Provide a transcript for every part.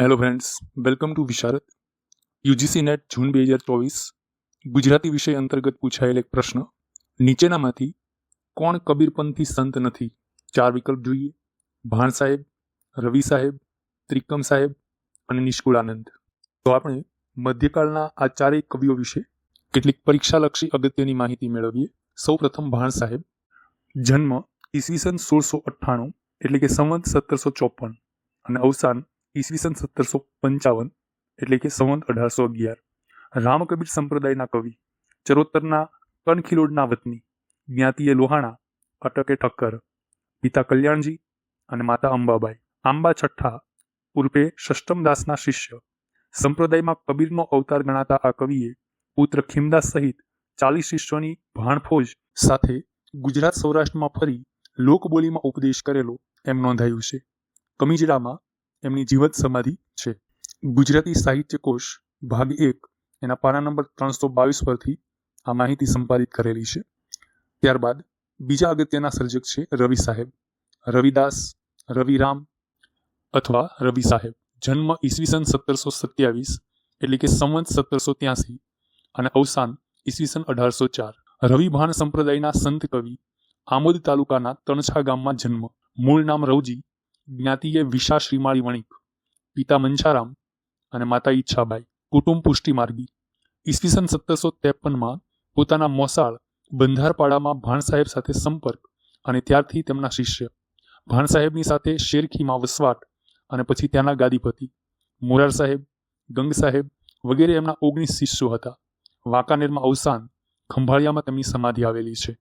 Hello friends, welcome to Visharad. UGC NET June 2024 Gujarati વિષય અંતર્ગત પૂછાયેલ એક પ્રશ્ન. નીચેનામાંથી કોણ કબીરપંથી સંત નથી? 4 વિકલ્પ જોઈએ: ભાણ સાહેબ, રવિ સાહેબ, ત્રિકમ સાહેબ અને નિષ્કુળાનંદ. તો આપણે મધ્યકાળના આ ચારેય કવિઓ વિશે કેટલીક પરીક્ષાલક્ષી અગત્યની માહિતી મેળવીએ. સૌપ્રથમ ભાણ સાહેબ. જન્મ ઈસવીસન 1698 એટલે કે સંવત 1754 અને અવસાન ઈસવીસન 1755 એટલે કે સંવત 1811. રામકબીર સંપ્રદાયના કવિ, ચરોતરના કણખીલોડના વતની, જ્ઞાતિએ લોહાણા, અટકે ઠક્કર, પિતા કલ્યાણજી અને માતા અંબાબાઈ. આંબા છઠ્ઠા ઉર્ફે ષષ્ટમદાસના શિષ્ય. સંપ્રદાયમાં કબીરનો અવતાર ગણાતા આ કવિએ પુત્ર ખીમદાસ સહિત 40 શિષ્યોની ભાણફોજ સાથે ગુજરાત સૌરાષ્ટ્રમાં ફરી લોકબોલીમાં ઉપદેશ કરેલો એમ નોંધાયું છે. કમિજડામાં એમની જીવત સમાધિ છે. ગુજરાતી સાહિત્ય કોશ ભાગ 1 એના પાના નંબર 322 પરથી આ માહિતી સંપાદિત કરેલી છે. ત્યારબાદ બીજા અગત્યના સર્જક છે રવિ સાહેબ. રવિદાસ, રવિરામ અથવા રવિ સાહેબ. જન્મ ઈસવીસન 1727 એટલે કે સંવત 1783 અને અવસાન ઈસવીસન 1804. રવિભાણ સંપ્રદાયના સંત કવિ. આમોદ તાલુકાના તણછા ગામમાં જન્મ. મૂળ નામ રવજી, જ્ઞાતિએ વિશા શ્રીમાળી વણિક, પિતા મંછારામ અને માતા ઈચ્છાબાઈ. કુટુંબ પુષ્ટિમાર્ગી. ઈસવીસન 1753માં પોતાના મોસાળ બંધારપાડામાં ભાણ સાહેબ સાથે સંપર્ક અને ત્યારથી તેમના શિષ્ય. ભાણ સાહેબની સાથે શેરખીમાં વસવાટ અને પછી ત્યાંના ગાદીપતિ. મોરાર સાહેબ, ગંગ સાહેબ વગેરે એમના 19 શિષ્યો હતા. વાંકાનેરમાં અવસાન. ખંભાળિયામાં તેમની સમાધિ આવેલી છે.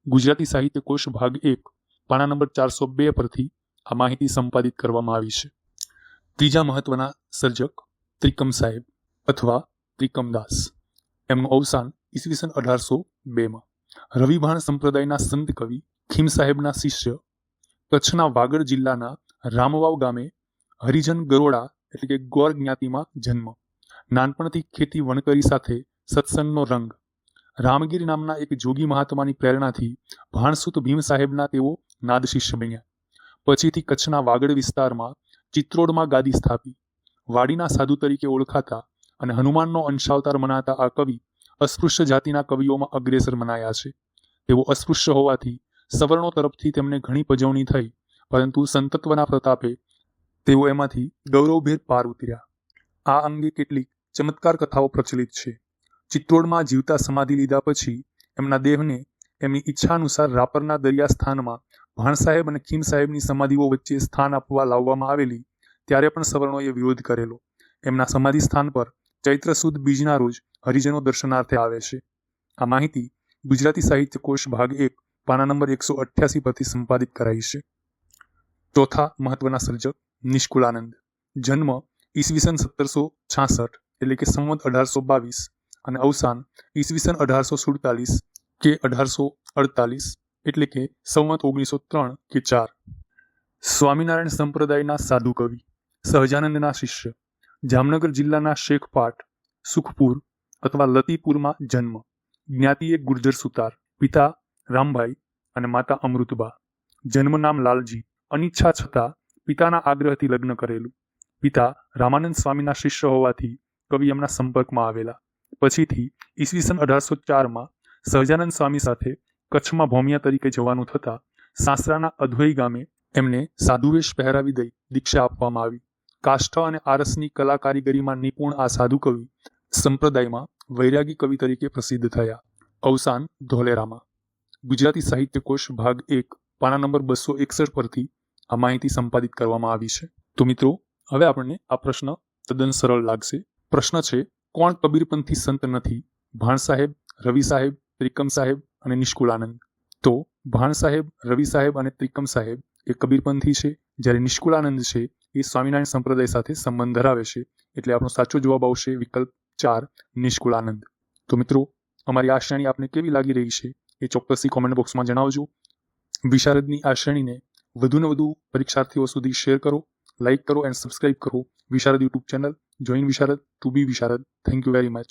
ગુજરાતી સાહિત્ય કોશ ભાગ 1 પાના નંબર 402 પરથી આ માહિતી સંપાદિત કરવામાં આવી છે. ત્રીજા મહત્વના સર્જક ત્રિકમ સાહેબ અથવા ત્રિકમદાસ. એમનું અવસાન ઈસવીસન 1802માં. રવિભાણ સંપ્રદાયના સંત કવિ, ખીમ સાહેબના શિષ્ય. કચ્છના વાગડ જિલ્લાના રામવાવ ગામે હરિજન ગરોડા એટલે કે ગોર જ્ઞાતિમાં જન્મ. નાનપણથી ખેતી વણકરી સાથે સત્સંગનો રંગ. રામગીર નામના એક જોગી મહાત્માની પ્રેરણાથી ભાણસુત ભીમ સાહેબના તેઓ નાદ શિષ્ય બન્યા. પછીથી કચ્છના વાગડ વિસ્તારમાં ચિત્રોડમાં ગાદી સ્થાપી. વાડીના સાધુ તરીકે ઓળખાતા અને હનુમાનનો અંશાવતાર મનાતા આ કવિ અસ્પૃશ્ય જાતિના કવિઓમાં અગ્રેસર મનાયા છે. તેઓ અસ્પૃશ્ય હોવાથી સવર્ણો તરફથી તેમને ઘણી પજવણી થઈ, પરંતુ સંતત્વના પ્રતાપે તેઓ એમાંથી ગૌરવભેર પાર ઉતર્યા. આ અંગે કેટલીક ચમત્કાર કથાઓ પ્રચલિત છે. ચિત્રોડમાં જીવતા સમાધિ લીધા પછી એમના દેહને એમની ઈચ્છાનુસાર રાપરના દરિયા સ્થાનમાં ભાણ સાહેબ અને ખીમ સાહેબની સમાધિઓ વચ્ચે સ્થાન આપવા લાવવામાં આવેલી, ત્યારે પણ સવર્ણોએ વિરોધ કરેલો. એમના સમાધિ સ્થાન પર ચૈત્ર સુદ બીજના રોજ હરિજનો દર્શનાર્થે આવે છે. આ માહિતી ગુજરાતી સાહિત્ય કોશ ભાગ 1 પાના નંબર 188 પરથી સંપાદિત કરાઈ છે. ચોથા મહત્વના સર્જક નિષ્કુળાનંદ. જન્મ ઈસવીસન 1766 એટલે કે સંવત 1822 અને અવસાન ઈસવીસન 1847 કે 1848 એટલે કે સંવત 1903 કે 4. સ્વામિનારાયણ સંપ્રદાયના સાધુ કવિ, સહજાનંદના શિષ્ય. જામનગર જિલ્લાના શેખપાટ, સુખપુર અથવા લતીપુરમાં જન્મ. જ્ઞાતિએ ગુર્જર સુતાર, પિતા રામભાઈ અને માતા અમૃતબા. જન્મ નામ લાલજી. અનિચ્છા છતાં પિતાના આગ્રહથી લગ્ન કરેલું. પિતા રામાનંદ સ્વામીના શિષ્ય હોવાથી કવિ એમના સંપર્કમાં આવેલા. પછીથી ઈસવીસન 1804માં સહજાનંદ સ્વામી સાથે કચ્છમાં ભોમિયા તરીકે જવાનું થતાં સાસરાના અધોઈ ગામે એમને સાધુવેશ પહેરાવી દઈ દીક્ષા આપવામાં આવી. કાષ્ઠ અને આરસની કલા કારીગરીમાં નિપુણ આ સાધુ કવિ સંપ્રદાયમાં વૈરાગી કવિ તરીકે પ્રસિદ્ધ થયા. અવસાન ધોલેરામાં. ગુજરાતી સાહિત્ય કોશ ભાગ 1 પાના નંબર 261 પરથી આ માહિતી સંપાદિત કરવામાં આવી છે. તો મિત્રો, હવે આપણને આ પ્રશ્ન તદ્દન સરળ લાગશે. પ્રશ્ન છે, કોણ કબીરપંથી સંત નથી? ભાણ સાહેબ, રવિ સાહેબ, ત્રિકમ સાહેબ અને નિષ્કુળાનંદ. તો ભાણ સાહેબ, રવિ સાહેબ અને ત્રિકમ સાહેબ એ કબીરપંથી છે, જ્યારે નિષ્કુળાનંદ છે એ સ્વામિનારાયણ સંપ્રદાય સાથે સંબંધ ધરાવે છે. એટલે આપણો સાચો જવાબ આવશે વિકલ્પ 4 નિષ્કુળાનંદ. તો મિત્રો, અમારી આ શ્રેણી આપને કેવી લાગી રહી છે એ ચોક્કસથી કોમેન્ટ બોક્સમાં જણાવજો. વિશારદની આ શ્રેણીને વધુને વધુ પરીક્ષાર્થીઓ સુધી શેર કરો, લાઇક કરો એન્ડ સબસ્ક્રાઇબ કરો Visharad YouTube channel. Join Visharad to be Visharad. Thank you very much.